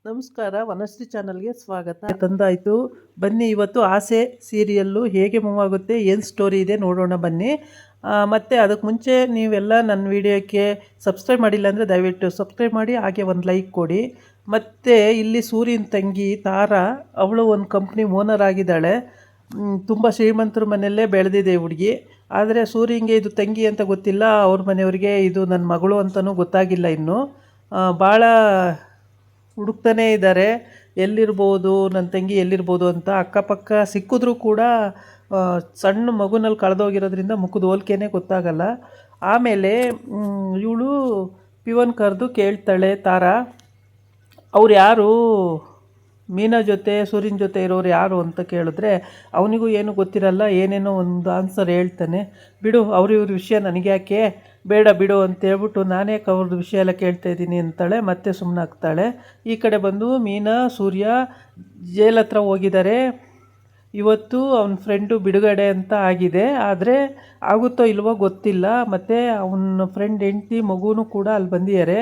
ನಮಸ್ಕಾರ, ವನಶ್ರೀ ಚಾನಲ್ಗೆ ಸ್ವಾಗತ. ತಂದಾಯಿತು, ಬನ್ನಿ ಇವತ್ತು ಆಸೆ ಸೀರಿಯಲ್ಲು ಹೇಗೆ ಮೂವ್ ಆಗುತ್ತೆ, ಏನು ಸ್ಟೋರಿ ಇದೆ ನೋಡೋಣ ಬನ್ನಿ. ಮತ್ತು ಅದಕ್ಕೆ ಮುಂಚೆ ನೀವೆಲ್ಲ ನನ್ನ ವಿಡಿಯೋಕ್ಕೆ ಸಬ್ಸ್ಕ್ರೈಬ್ ಮಾಡಿಲ್ಲ ಅಂದರೆ ದಯವಿಟ್ಟು ಸಬ್ಸ್ಕ್ರೈಬ್ ಮಾಡಿ, ಹಾಗೆ ಒಂದು ಲೈಕ್ ಕೊಡಿ. ಮತ್ತು ಇಲ್ಲಿ ಸೂರ್ಯನ ತಂಗಿ ತಾರಾ, ಅವಳು ಒಂದು ಕಂಪ್ನಿ ಓನರ್ ಆಗಿದ್ದಾಳೆ. ತುಂಬ ಶ್ರೀಮಂತರ ಮನೆಯಲ್ಲೇ ಬೆಳೆದಿದೆ ಹುಡುಗಿ. ಆದರೆ ಸೂರ್ಯಂಗೆ ಇದು ತಂಗಿ ಅಂತ ಗೊತ್ತಿಲ್ಲ, ಅವ್ರ ಮನೆಯವ್ರಿಗೆ ಇದು ನನ್ನ ಮಗಳು ಅಂತಲೂ ಗೊತ್ತಾಗಿಲ್ಲ ಇನ್ನೂ. ಭಾಳ ಹುಡುಕ್ತಾನೇ ಇದ್ದಾರೆ, ಎಲ್ಲಿರ್ಬೋದು ನನ್ನ ತಂಗಿ ಎಲ್ಲಿರ್ಬೋದು ಅಂತ. ಅಕ್ಕಪಕ್ಕ ಸಿಕ್ಕಿದ್ರೂ ಕೂಡ ಸಣ್ಣ ಮಗುನಲ್ಲಿ ಕಳೆದೋಗಿರೋದ್ರಿಂದ ಮುಖದ ಹೋಲಿಕೆನೇ ಗೊತ್ತಾಗಲ್ಲ. ಆಮೇಲೆ ಇವಳು ಪಿವನ್ ಕರೆದು ಕೇಳ್ತಾಳೆ ತಾರಾ, ಅವ್ರು ಯಾರು, ಮೀನಾ ಜೊತೆ ಸೂರ್ಯನ ಜೊತೆ ಇರೋರು ಯಾರು ಅಂತ ಕೇಳಿದ್ರೆ ಅವನಿಗೂ ಏನೂ ಗೊತ್ತಿರಲ್ಲ, ಏನೇನೋ ಒಂದು ಆನ್ಸರ್ ಹೇಳ್ತಾನೆ. ಬಿಡು, ಇವ್ರ ವಿಷಯ ನನಗೆ ಯಾಕೆ, ಬೇಡ ಬಿಡು ಅಂತೇಳ್ಬಿಟ್ಟು ನಾನೇ ಅವ್ರದ್ದು ವಿಷಯ ಎಲ್ಲ ಕೇಳ್ತಾ ಇದ್ದೀನಿ ಅಂತಾಳೆ. ಮತ್ತೆ ಸುಮ್ಮನಾಗ್ತಾಳೆ. ಈ ಕಡೆ ಬಂದು ಮೀನಾ ಸೂರ್ಯ ಜೈಲ್ ಹತ್ರ ಹೋಗಿದ್ದಾರೆ. ಇವತ್ತು ಅವನ ಫ್ರೆಂಡು ಬಿಡುಗಡೆ ಅಂತ ಆಗಿದೆ, ಆದರೆ ಆಗುತ್ತೋ ಇಲ್ವೋ ಗೊತ್ತಿಲ್ಲ. ಮತ್ತು ಅವನ ಫ್ರೆಂಡ್ ಹೆಂಡ್ತಿ ಮಗುನೂ ಕೂಡ ಅಲ್ಲಿ ಬಂದಿದ್ದಾರೆ.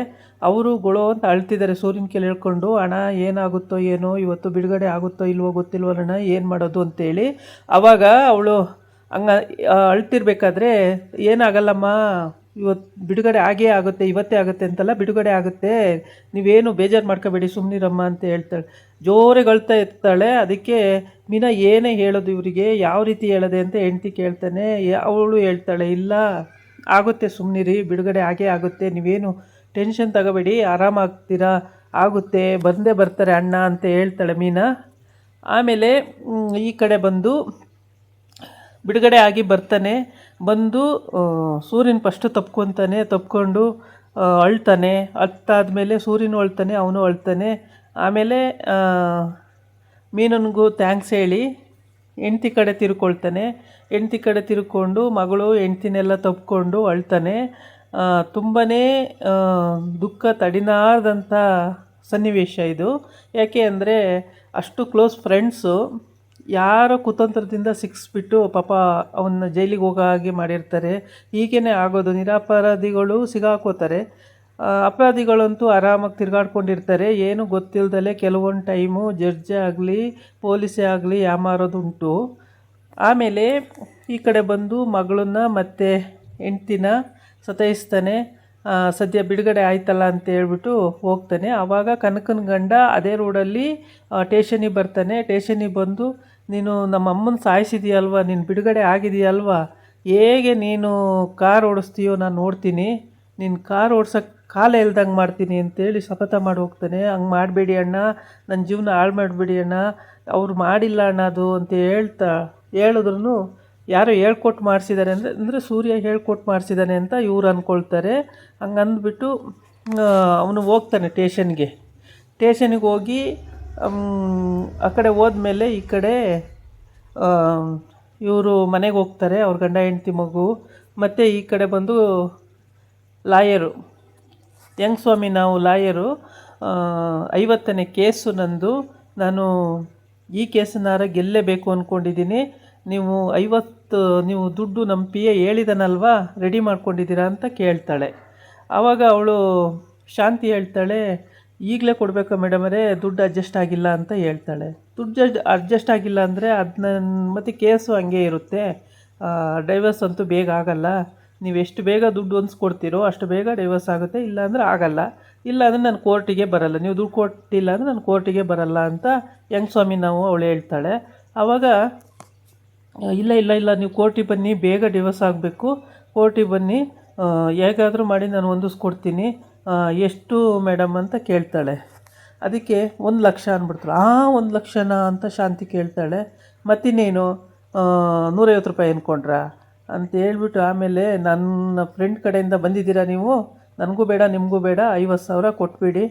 ಅವರು ಗೊಳೋ ಅಂತ ಅಳ್ತಿದ್ದಾರೆ ಸೂರ್ಯನ ಕೆಲ ಹೇಳ್ಕೊಂಡು, ಅಣ್ಣ ಏನಾಗುತ್ತೋ ಏನೋ, ಇವತ್ತು ಬಿಡುಗಡೆ ಆಗುತ್ತೋ ಇಲ್ವೋ ಗೊತ್ತಿಲ್ವಲ್ಲಣ್ಣ, ಏನು ಮಾಡೋದು ಅಂತೇಳಿ. ಆವಾಗ ಅವಳು ಹಂಗೆ ಅಳ್ತಿರ್ಬೇಕಾದ್ರೆ, ಏನಾಗಲ್ಲಮ್ಮ, ಇವತ್ತು ಬಿಡುಗಡೆ ಆಗೇ ಆಗುತ್ತೆ, ಇವತ್ತೇ ಆಗುತ್ತೆ ಅಂತಲ್ಲ, ಬಿಡುಗಡೆ ಆಗುತ್ತೆ, ನೀವೇನು ಬೇಜಾರು ಮಾಡ್ಕೋಬೇಡಿ, ಸುಮ್ಮನಿರಮ್ಮ ಅಂತ ಹೇಳ್ತಾಳೆ. ಜೋರಾಗಿ ಅಳ್ತಾ ಇರ್ತಾಳೆ. ಅದಕ್ಕೆ ಮೀನಾ ಏನೇ ಹೇಳೋದು ಇವರಿಗೆ, ಯಾವ ರೀತಿ ಹೇಳೋದೆ ಅಂತ ಹೆಂಡ್ತಿ ಕೇಳ್ತಾನೆ. ಅವಳು ಹೇಳ್ತಾಳೆ, ಇಲ್ಲ ಆಗುತ್ತೆ, ಸುಮ್ಮನಿರಿ, ಬಿಡುಗಡೆ ಆಗೇ ಆಗುತ್ತೆ, ನೀವೇನು ಟೆನ್ಷನ್ ತಗೋಬೇಡಿ, ಆರಾಮಾಗ್ತೀರಾ, ಆಗುತ್ತೆ, ಬಂದೇ ಬರ್ತಾರೆ ಅಣ್ಣ ಅಂತ ಹೇಳ್ತಾಳೆ ಮೀನಾ. ಆಮೇಲೆ ಈ ಕಡೆ ಬಂದು ಬಿಡುಗಡೆ ಆಗಿ ಬರ್ತಾನೆ. ಬಂದು ಸೂರ್ಯನ ಫಸ್ಟು ತಪ್ಕೊಂಡು ಅಳ್ತಾನೆ. ಅತ್ತಾದಮೇಲೆ ಸೂರ್ಯನೂ ಅಳ್ತಾನೆ, ಅವನು ಅಳ್ತಾನೆ. ಆಮೇಲೆ ಮೀನನಿಗೂ ಥ್ಯಾಂಕ್ಸ್ ಹೇಳಿ ಹೆಂಡ್ತಿ ಕಡೆ ತಿರ್ಕೊಳ್ತಾನೆ. ಹೆಂಡ್ತಿ ಕಡೆ ತಿರ್ಕೊಂಡು ಮಗಳು ಹೆಂಡ್ತಿನೆಲ್ಲ ತಪ್ಕೊಂಡು ಅಳ್ತಾನೆ. ತುಂಬಾ ದುಃಖ ತಡಿನಾರ್ದಂಥ ಸನ್ನಿವೇಶ ಇದು. ಯಾಕೆ ಅಂದರೆ ಅಷ್ಟು ಕ್ಲೋಸ್ ಫ್ರೆಂಡ್ಸು ಯಾರೋ ಕುತಂತ್ರದಿಂದ ಸಿಕ್ಕಿಸ್ಬಿಟ್ಟು ಪಾಪ ಅವನ್ನ ಜೈಲಿಗೆ ಹೋಗೋ ಹಾಗೆ ಮಾಡಿರ್ತಾರೆ. ಹೀಗೇ ಆಗೋದು, ನಿರಪರಾಧಿಗಳು ಸಿಗಾಕೋತಾರೆ. ಅಪರಾಧಿಗಳಂತೂ ಆರಾಮಾಗಿ ತಿರುಗಾಡ್ಕೊಂಡಿರ್ತಾರೆ, ಏನೂ ಗೊತ್ತಿಲ್ಲದಲೇ ಕೆಲವೊಂದು ಟೈಮು ಜಡ್ಜೇ ಆಗಲಿ ಪೊಲೀಸೇ ಆಗಲಿ ಯಾಮಾರೋದುಂಟು. ಆಮೇಲೆ ಈ ಕಡೆ ಬಂದು ಮಗಳನ್ನ ಮತ್ತು ಹೆಂಡ್ತಿನ ಸತಾಯಿಸ್ತಾನೆ. ಸದ್ಯ ಬಿಡುಗಡೆ ಆಯ್ತಲ್ಲ ಅಂತ ಹೇಳ್ಬಿಟ್ಟು ಹೋಗ್ತಾನೆ. ಆವಾಗ ಕನಕನ ಗಂಡ ಅದೇ ರೋಡಲ್ಲಿ ಟೇಷನಿಗೆ ಬರ್ತಾನೆ. ಟೇಷನಿಗೆ ಬಂದು, ನೀನು ನಮ್ಮ ಅಮ್ಮನ ಸಾಯಿಸಿದೆಯಲ್ವ, ನೀನು ಬಿಡುಗಡೆ ಆಗಿದೆಯಲ್ವ, ಹೇಗೆ ನೀನು ಕಾರ್ ಓಡಿಸ್ತೀಯೋ ನಾನು ನೋಡ್ತೀನಿ, ನೀನು ಕಾರ್ ಓಡ್ಸೋಕ್ಕೆ ಕಾಲೇ ಇಲ್ದಂಗೆ ಮಾಡ್ತೀನಿ ಅಂತೇಳಿ ಶಪಥ ಮಾಡಿ ಹೋಗ್ತಾನೆ. ಹಂಗೆ ಮಾಡಬೇಡಿ ಅಣ್ಣ, ನನ್ನ ಜೀವನ ಹಾಳು ಮಾಡಿಬಿಡಿ ಅಣ್ಣ, ಅವ್ರು ಮಾಡಿಲ್ಲ ಅಣ್ಣ ಅದು ಅಂತ ಹೇಳಿದ್ರು ಯಾರೋ ಹೇಳ್ಕೊಟ್ಟು ಮಾಡಿಸಿದ್ದಾರೆ ಅಂದರೆ ಸೂರ್ಯ ಹೇಳ್ಕೊಟ್ಟು ಮಾಡಿಸಿದ್ದಾನೆ ಅಂತ ಇವ್ರು ಅಂದ್ಕೊಳ್ತಾರೆ. ಹಂಗೆ ಅಂದ್ಬಿಟ್ಟು ಅವನು ಹೋಗ್ತಾನೆ ಟೇಷನ್ಗೆ ಹೋಗಿ ಆ ಕಡೆ ಹೋದ್ಮೇಲೆ ಈ ಕಡೆ ಇವರು ಮನೆಗೆ ಹೋಗ್ತಾರೆ, ಅವ್ರ ಗಂಡ ಹೆಂಡ್ತಿ ಮಗು. ಮತ್ತು ಈ ಕಡೆ ಬಂದು ಲಾಯರು, ಹೆಂಗೆ ಸ್ವಾಮಿ ನಾವು ಲಾಯರು, 50ನೇ ಕೇಸು ನಂದು, ನಾನು ಈ ಕೇಸನ್ನಾರ ಗೆಲ್ಲೇಬೇಕು ಅಂದ್ಕೊಂಡಿದ್ದೀನಿ, ನೀವು 50 ನೀವು ದುಡ್ಡು ನಮ್ಮ ಪಿ ಎ ಹೇಳಿದನಲ್ವಾ ರೆಡಿ ಮಾಡ್ಕೊಂಡಿದ್ದೀರಾ ಅಂತ ಕೇಳ್ತಾಳೆ. ಆವಾಗ ಅವಳು ಶಾಂತಿ ಹೇಳ್ತಾಳೆ, ಈಗಲೇ ಕೊಡಬೇಕಾ ಮೇಡಮರೇ, ದುಡ್ಡು ಅಡ್ಜಸ್ಟ್ ಆಗಿಲ್ಲ ಅಂತ ಹೇಳ್ತಾಳೆ. ದುಡ್ಡು ಅಡ್ಜಸ್ಟ್ ಆಗಿಲ್ಲ ಅಂದರೆ ಅದನ್ನ ಮತ್ತು ಕೇಸು ಹಂಗೆ ಇರುತ್ತೆ, ಡೈವರ್ಸ್ ಅಂತೂ ಬೇಗ ಆಗಲ್ಲ, ನೀವು ಎಷ್ಟು ಬೇಗ ದುಡ್ಡು ಹೊಂದಿಸ್ಕೊಡ್ತೀರೋ ಅಷ್ಟು ಬೇಗ ಡೈವರ್ಸ್ ಆಗುತ್ತೆ, ಇಲ್ಲಾಂದರೆ ಆಗಲ್ಲ, ಇಲ್ಲಾಂದರೆ ನಾನು ಕೋರ್ಟಿಗೆ ಬರಲ್ಲ, ನೀವು ದುಡ್ಡು ಕೊಟ್ಟಿಲ್ಲ ಅಂದರೆ ನಾನು ಕೋರ್ಟಿಗೆ ಬರಲ್ಲ ಅಂತ ಹೆಂಗೆ ಸ್ವಾಮಿ ನಾವು ಅವಳು ಹೇಳ್ತಾಳೆ. ಆವಾಗ ಇಲ್ಲ ನೀವು ಕೋರ್ಟಿಗೆ ಬನ್ನಿ, ಬೇಗ ಡಿವೋರ್ಸ್ ಆಗಬೇಕು, ಕೋರ್ಟಿಗೆ ಬನ್ನಿ, ಹೇಗಾದರೂ ಮಾಡಿ ನಾನು ಹೊಂದಿಸ್ಕೊಡ್ತೀನಿ, ಎಷ್ಟು ಮೇಡಮ್ ಅಂತ ಕೇಳ್ತಾಳೆ. ಅದಕ್ಕೆ 1 ಲಕ್ಷ ಅಂದ್ಬಿಡ್ತಾಳೆ. 1 ಲಕ್ಷನಾ ಅಂತ ಶಾಂತಿ ಕೇಳ್ತಾಳೆ. ಮತ್ತಿನ್ನೇನು 150 ರೂಪಾಯಿ ಅಂದ್ಕೊಂಡ್ರಾ ಅಂತ ಹೇಳ್ಬಿಟ್ಟು, ಆಮೇಲೆ ನನ್ನ ಫ್ರೆಂಡ್ ಕಡೆಯಿಂದ ಬಂದಿದ್ದೀರಾ ನೀವು, ನನಗೂ ಬೇಡ ನಿಮಗೂ ಬೇಡ, 50,000 ಕೊಟ್ಬಿಡಿ,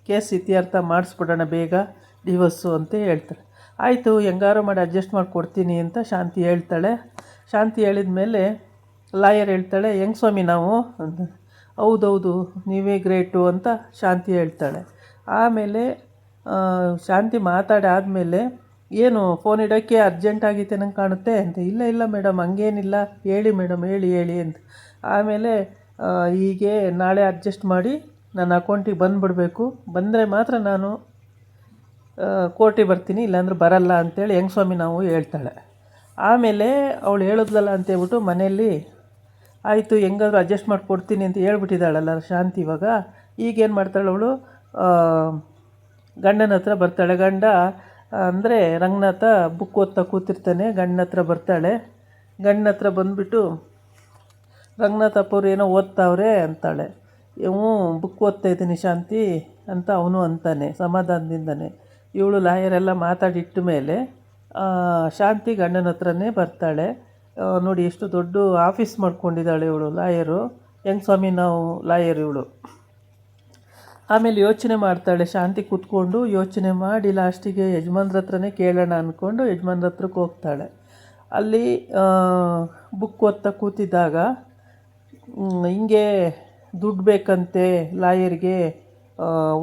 ಕೇಸ್ ಇತ್ಯರ್ಥ ಮಾಡಿಸ್ಬಿಡೋಣ ಬೇಗ, ಡಿವೋರ್ಸು ಅಂತ ಹೇಳ್ತಾಳೆ. ಆಯಿತು, ಹೆಂಗಾರು ಮಾಡಿ ಅಡ್ಜಸ್ಟ್ ಮಾಡಿ ಕೊಡ್ತೀನಿ ಅಂತ ಶಾಂತಿ ಹೇಳ್ತಾಳೆ. ಶಾಂತಿ ಹೇಳಿದ ಮೇಲೆ ಲಾಯರ್ ಹೇಳ್ತಾಳೆ, ಹೆಂಗೆ ಸ್ವಾಮಿ ನಾವು ಅಂತ. ಹೌದೌದು, ನೀವೇ ಗ್ರೇಟು ಅಂತ ಶಾಂತಿ ಹೇಳ್ತಾಳೆ. ಆಮೇಲೆ ಶಾಂತಿ ಮಾತಾಡಾದಮೇಲೆ, ಏನು ಫೋನ್ ಇಡೋಕ್ಕೆ ಅರ್ಜೆಂಟ್ ಆಗೈತೆ ನಂಗೆ ಕಾಣುತ್ತೆ ಅಂತ. ಇಲ್ಲ ಮೇಡಮ್ ಹಂಗೇನಿಲ್ಲ, ಹೇಳಿ ಮೇಡಮ್ ಹೇಳಿ ಅಂತ. ಆಮೇಲೆ ಹೀಗೆ ನಾಳೆ ಅಡ್ಜಸ್ಟ್ ಮಾಡಿ ನನ್ನ ಅಕೌಂಟಿಗೆ ಬಂದುಬಿಡಬೇಕು, ಬಂದರೆ ಮಾತ್ರ ನಾನು ಕೋರ್ಟಿಗೆ ಬರ್ತೀನಿ ಇಲ್ಲಾಂದ್ರೆ ಬರಲ್ಲ ಅಂತೇಳಿ ಹೆಂಗೆ ಸ್ವಾಮಿ ನಾವು ಹೇಳ್ತಾಳೆ. ಆಮೇಲೆ ಅವಳು ಹೇಳಿದ್ಲಲ್ಲ ಅಂತೇಳ್ಬಿಟ್ಟು ಮನೆಯಲ್ಲಿ ಆಯಿತು ಹೆಂಗಾದ್ರೂ ಅಡ್ಜಸ್ಟ್ ಮಾಡಿಕೊಡ್ತೀನಿ ಅಂತ ಹೇಳ್ಬಿಟ್ಟಿದ್ದಾಳಲ್ಲ ಶಾಂತಿ. ಇವಾಗ ಈಗೇನು ಮಾಡ್ತಾಳೆ ಅವಳು, ಗಂಡನ ಹತ್ರ ಬರ್ತಾಳೆ. ಗಂಡ ಅಂದರೆ ರಂಗನಾಥ ಬುಕ್ ಓದ್ತಾ ಕೂತಿರ್ತಾನೆ, ಗಂಡನ ಹತ್ರ ಬರ್ತಾಳೆ. ಗಂಡನ ಹತ್ರ ಬಂದುಬಿಟ್ಟು ರಂಗನಾಥಪ್ಪ ಅವ್ರು ಏನೋ ಓದ್ತಾವ್ರೆ ಅಂತಾಳೆ. ಹ್ಞೂ ಬುಕ್ ಓದ್ತಾ ಇದ್ದೀನಿ ಶಾಂತಿ ಅಂತ ಅವನು ಅಂತಾನೆ ಸಮಾಧಾನದಿಂದನೇ. ಇವಳು ಲಾಯರೆಲ್ಲ ಮಾತಾಡಿಟ್ಟ ಮೇಲೆ ಶಾಂತಿ ಗಂಡನ ಹತ್ರನೇ ಬರ್ತಾಳೆ. ನೋಡಿ ಎಷ್ಟು ದೊಡ್ಡ ಆಫೀಸ್ ಮಾಡ್ಕೊಂಡಿದ್ದಾಳೆ ಇವಳು ಲಾಯರು. ಹೆಂಗೆ ಸ್ವಾಮಿ ನಾವು ಲಾಯರ್ ಇವಳು. ಆಮೇಲೆ ಯೋಚನೆ ಮಾಡ್ತಾಳೆ ಶಾಂತಿ ಕೂತ್ಕೊಂಡು. ಯೋಚನೆ ಮಾಡಿ ಲಾಸ್ಟಿಗೆ ಯಜಮಾನ್ರ ಹತ್ರನೇ ಕೇಳೋಣ ಅಂದ್ಕೊಂಡು ಯಜಮಾನ್ರ ಹತ್ರಕ್ಕೆ ಹೋಗ್ತಾಳೆ. ಅಲ್ಲಿ ಬುಕ್ ಓದ್ತಾ ಕೂತಿದ್ದಾಗ ಹಿಂಗೆ ದುಡ್ಡು ಬೇಕಂತೆ ಲಾಯರ್ಗೆ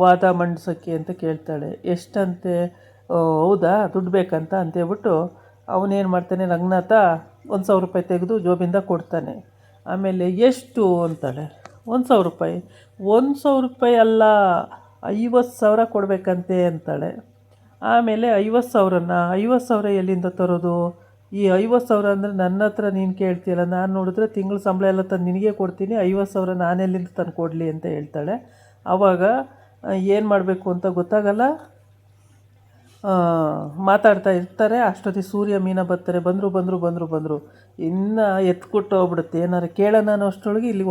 ವಾದ ಮಂಡಿಸೋಕ್ಕೆ ಅಂತ ಕೇಳ್ತಾಳೆ. ಎಷ್ಟಂತೆ? ಹೌದಾ ದುಡ್ಡು ಬೇಕಂತ ಅಂತೇಳ್ಬಿಟ್ಟು ಅವನೇನು ಮಾಡ್ತಾನೆ, ರಂಗನಾಥ 1,000 ರೂಪಾಯಿ ತೆಗೆದು ಜೋಬಿಂದ ಕೊಡ್ತಾನೆ. ಆಮೇಲೆ ಎಷ್ಟು ಅಂತಾಳೆ. 1,000 ರೂಪಾಯಿ. 1,000 ರೂಪಾಯಿ ಅಲ್ಲ 50,000 ಕೊಡಬೇಕಂತೆ ಅಂತಾಳೆ. ಆಮೇಲೆ 50,000ನ 50,000 ಎಲ್ಲಿಂದ ತರೋದು? ಈ 50,000 ಅಂದರೆ ನನ್ನ ಹತ್ರ ನೀನು ಕೇಳ್ತೀಯಲ್ಲ, ನಾನು ನೋಡಿದ್ರೆ ತಿಂಗಳ ಸಂಬಳ ಎಲ್ಲ ತಂದು ನಿನಗೆ ಕೊಡ್ತೀನಿ, 50,000 ನಾನೆಲ್ಲಿಂದ ತಂದು ಕೊಡಲಿ ಅಂತ ಹೇಳ್ತಾಳೆ. ಆವಾಗ ಏನು ಮಾಡಬೇಕು ಅಂತ ಗೊತ್ತಾಗಲ್ಲ. ಮಾತಾಡ್ತಾ ಇರ್ತಾರೆ. ಅಷ್ಟೊತ್ತಿಗೆ ಸೂರ್ಯ ಮೀನಾ ಬರ್ತಾರೆ. ಬಂದರು ಇನ್ನು ಎತ್ಕೊಟ್ಟು ಹೋಗ್ಬಿಡುತ್ತೆ. ಏನಾರು ಕೇಳೋಣ ಅನ್ನೋ ಅಷ್ಟರೊಳಗೆ ಇಲ್ಲಿ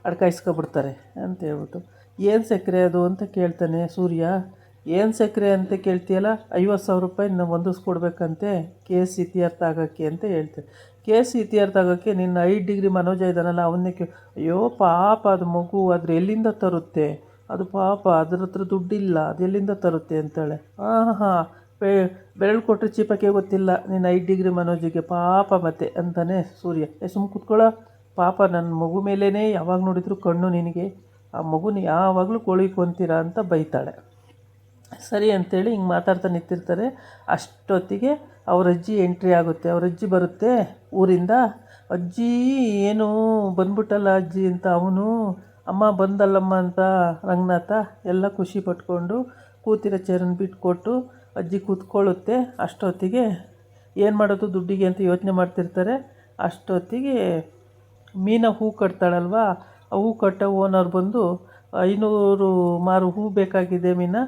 ಅಡ್ಕಾಯಿಸ್ಕೊಬಿಡ್ತಾರೆ ಅಂತ ಹೇಳ್ಬಿಟ್ಟು. ಏನು ಸಕ್ಕರೆ ಅದು ಅಂತ ಕೇಳ್ತಾನೆ ಸೂರ್ಯ. ಏನು ಸಕ್ಕರೆ ಅಂತ ಕೇಳ್ತೀಯಲ್ಲ, 50,000 ರೂಪಾಯಿ ನಾವು ಹೊಂದಿಸ್ಕೊಡ್ಬೇಕಂತೆ ಕೇಸ್ ಇತ್ಯರ್ಥ ಆಗೋಕ್ಕೆ ಅಂತ ಹೇಳ್ತಾರೆ. ಕೇಸ್ ಇತ್ಯರ್ಥ ಆಗೋಕ್ಕೆ ನಿನ್ನ 5 ಡಿಗ್ರಿ ಮನೋಜ ಇದ್ದಾನಲ್ಲ ಅವನ್ನೇ ಅಯ್ಯೋ ಪಾಪ ಅದು ಮಗು ಅದ್ರ ಎಲ್ಲಿಂದ ತರುತ್ತೆ, ಅದು ಪಾಪ ಅದ್ರ ಹತ್ರ ದುಡ್ಡಿಲ್ಲ, ಅದು ಎಲ್ಲಿಂದ ತರುತ್ತೆ ಅಂತಾಳೆ. ಹಾಂ ಬೆರಳು ಕೊಟ್ಟರೆ ಚೀಪಕ್ಕೆ ಗೊತ್ತಿಲ್ಲ ನಿನ್ನ 5 ಡಿಗ್ರಿ ಮನೋಜಿಗೆ ಪಾಪ ಮತ್ತೆ ಅಂತಾನೆ ಸೂರ್ಯ. ಸುಮ್ಮ ಕೂತ್ಕೊಳ್ಳೋ ಪಾಪ, ನನ್ನ ಮಗು ಮೇಲೇ ಯಾವಾಗ ನೋಡಿದ್ರು ಕಣ್ಣು ನಿನಗೆ, ಆ ಮಗುನ ಯಾವಾಗಲೂ ಕೊಳಿಕೊಂತೀರಾ ಅಂತ ಬೈತಾಳೆ. ಸರಿ ಅಂಥೇಳಿ ಹಿಂಗೆ ಮಾತಾಡ್ತಾ ನಿಂತಿರ್ತಾರೆ. ಅಷ್ಟೊತ್ತಿಗೆ ಅವ್ರ ಅಜ್ಜಿ ಎಂಟ್ರಿ ಆಗುತ್ತೆ. ಅವ್ರ ಅಜ್ಜಿ ಬರುತ್ತೆ ಊರಿಂದ. ಅಜ್ಜಿ ಏನು ಬಂದ್ಬಿಟ್ಟಲ್ಲ ಅಜ್ಜಿ ಅಂತ ಅವನು, ಅಮ್ಮ ಬಂದಲ್ಲಮ್ಮ ಅಂತ ರಂಗನಾಥ ಎಲ್ಲ ಖುಷಿ ಪಟ್ಕೊಂಡು ಕೂತಿರೋ ಚೇರನ್ನು ಬಿಟ್ಕೊಟ್ಟು ಅಜ್ಜಿ ಕೂತ್ಕೊಳ್ಳುತ್ತೆ. ಅಷ್ಟೊತ್ತಿಗೆ ಏನು ಮಾಡೋದು ದುಡ್ಡಿಗೆ ಅಂತ ಯೋಚನೆ ಮಾಡ್ತಿರ್ತಾರೆ. ಅಷ್ಟೊತ್ತಿಗೆ ಮೀನಾ ಹೂ ಕಟ್ತಾಳಲ್ವ, ಆ ಹೂ ಕಟ್ಟೋ ಓನರ್ ಬಂದು 500 ಮಾರು ಹೂ ಬೇಕಾಗಿದೆ ಮೀನಾ,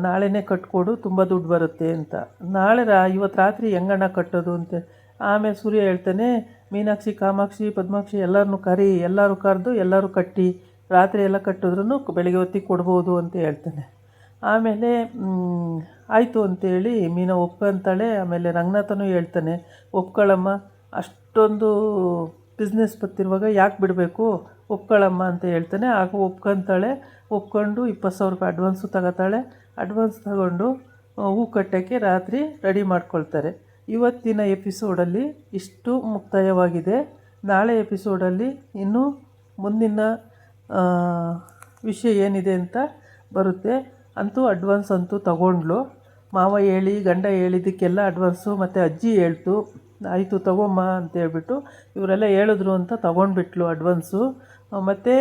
ನಾಳೆನೇ ಕಟ್ಕೊಡು ತುಂಬ ದುಡ್ಡು ಬರುತ್ತೆ ಅಂತ. ನಾಳೆ ಇವತ್ತು ರಾತ್ರಿ ಹೆಂಗಣ್ಣ ಕಟ್ಟೋದು ಅಂತ. ಆಮೇಲೆ ಸೂರ್ಯ ಹೇಳ್ತಾನೆ, ಮೀನಾಕ್ಷಿ ಕಾಮಾಕ್ಷಿ ಪದ್ಮಾಕ್ಷಿ ಎಲ್ಲರೂ ಕರೆದು ಎಲ್ಲರೂ ಕಟ್ಟಿ ರಾತ್ರಿ ಎಲ್ಲ ಕಟ್ಟಿದ್ರೂ ಬೆಳಗ್ಗೆ ಹೊತ್ತಿಗೆ ಕೊಡ್ಬೋದು ಅಂತ ಹೇಳ್ತಾನೆ. ಆಮೇಲೆ ಆಯಿತು ಅಂತೇಳಿ ಮೀನಾ ಒಪ್ಕೊಂತಾಳೆ. ಆಮೇಲೆ ರಂಗನಾಥನೂ ಹೇಳ್ತಾನೆ, ಒಪ್ಕೊಳ್ಳಮ್ಮ, ಅಷ್ಟೊಂದು ಬಿಸ್ನೆಸ್ ಬರ್ತಿರುವಾಗ ಯಾಕೆ ಬಿಡಬೇಕು, ಒಪ್ಕೊಳ್ಳಮ್ಮ ಅಂತ ಹೇಳ್ತಾನೆ. ಆಗ ಒಪ್ಕೊಂತಾಳೆ. ಒಪ್ಕೊಂಡು 20,000 ರೂಪಾಯಿ ಅಡ್ವಾನ್ಸು ತಗೋತಾಳೆ. ಅಡ್ವಾನ್ಸ್ ತಗೊಂಡು ಹೂ ಕಟ್ಟೋಕ್ಕೆ ರಾತ್ರಿ ರೆಡಿ ಮಾಡ್ಕೊಳ್ತಾರೆ. ಇವತ್ತಿನ ಎಪಿಸೋಡಲ್ಲಿ ಇಷ್ಟು ಮುಕ್ತಾಯವಾಗಿದೆ. ನಾಳೆ ಎಪಿಸೋಡಲ್ಲಿ ಇನ್ನೂ ಮುಂದಿನ ವಿಷಯ ಏನಿದೆ ಅಂತ ಬರುತ್ತೆ. ಅಂತೂ ಅಡ್ವಾನ್ಸ್ ಅಂತೂ ತಗೊಂಡ್ಲು. ಮಾವ ಹೇಳಿ ಗಂಡ ಹೇಳಿದ್ದಕ್ಕೆಲ್ಲ ಅಡ್ವಾನ್ಸು ಮತ್ತು ಅಜ್ಜಿ ಹೇಳ್ತು, ಆಯಿತು ತಗೊಮ್ಮ ಅಂತೇಳ್ಬಿಟ್ಟು ಇವರೆಲ್ಲ ಹೇಳಿದ್ರು ಅಂತ ತೊಗೊಂಡ್ಬಿಟ್ಲು ಅಡ್ವಾನ್ಸು. ಮತ್ತು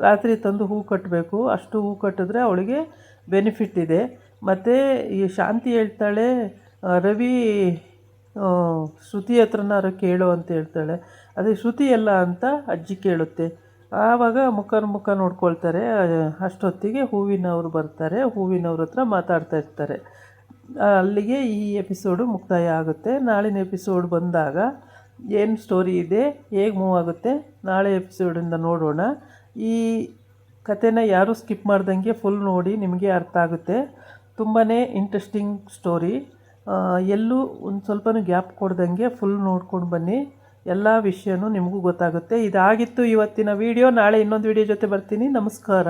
ರಾತ್ರಿ ತಂದು ಹೂ ಕಟ್ಟಬೇಕು. ಅಷ್ಟು ಹೂ ಕಟ್ಟಿದ್ರೆ ಅವಳಿಗೆ ಬೆನಿಫಿಟ್ ಇದೆ. ಮತ್ತು ಈ ಶಾಂತಿ ಹೇಳ್ತಾಳೆ, ರವಿ ಶ್ರುತಿ ಹತ್ರನಾರು ಕೇಳು ಅಂತ ಹೇಳ್ತಾಳೆ. ಅದೇ ಶ್ರುತಿ ಎಲ್ಲ ಅಂತ ಅಜ್ಜಿ ಕೇಳುತ್ತೆ. ಆವಾಗ ಮುಖ ನೋಡ್ಕೊಳ್ತಾರೆ. ಅಷ್ಟೊತ್ತಿಗೆ ಹೂವಿನವರು ಬರ್ತಾರೆ. ಹೂವಿನವ್ರ ಹತ್ರ ಮಾತಾಡ್ತಾ ಇರ್ತಾರೆ. ಅಲ್ಲಿಗೆ ಈ ಎಪಿಸೋಡು ಮುಕ್ತಾಯ ಆಗುತ್ತೆ. ನಾಳಿನ ಎಪಿಸೋಡ್ ಬಂದಾಗ ಏನು ಸ್ಟೋರಿ ಇದೆ, ಹೇಗೆ ಮೂವ್ ಆಗುತ್ತೆ, ನಾಳೆ ಎಪಿಸೋಡಿಂದ ನೋಡೋಣ. ಈ ಕಥೆನ ಯಾರೂ ಸ್ಕಿಪ್ ಮಾಡ್ದಂಗೆ ಫುಲ್ ನೋಡಿ, ನಿಮಗೆ ಅರ್ಥ ಆಗುತ್ತೆ. ತುಂಬಾ ಇಂಟ್ರೆಸ್ಟಿಂಗ್ ಸ್ಟೋರಿ. ಎಲ್ಲೂ ಒಂದು ಸ್ವಲ್ಪನೂ ಗ್ಯಾಪ್ ಕೊಡ್ದಂಗೆ ಫುಲ್ ನೋಡ್ಕೊಂಡು ಬನ್ನಿ. ಎಲ್ಲ ವಿಷಯನೂ ನಿಮಗೂ ಗೊತ್ತಾಗುತ್ತೆ. ಇದಾಗಿತ್ತು ಇವತ್ತಿನ ವಿಡಿಯೋ. ನಾಳೆ ಇನ್ನೊಂದು ವಿಡಿಯೋ ಜೊತೆ ಬರ್ತೀನಿ. ನಮಸ್ಕಾರ.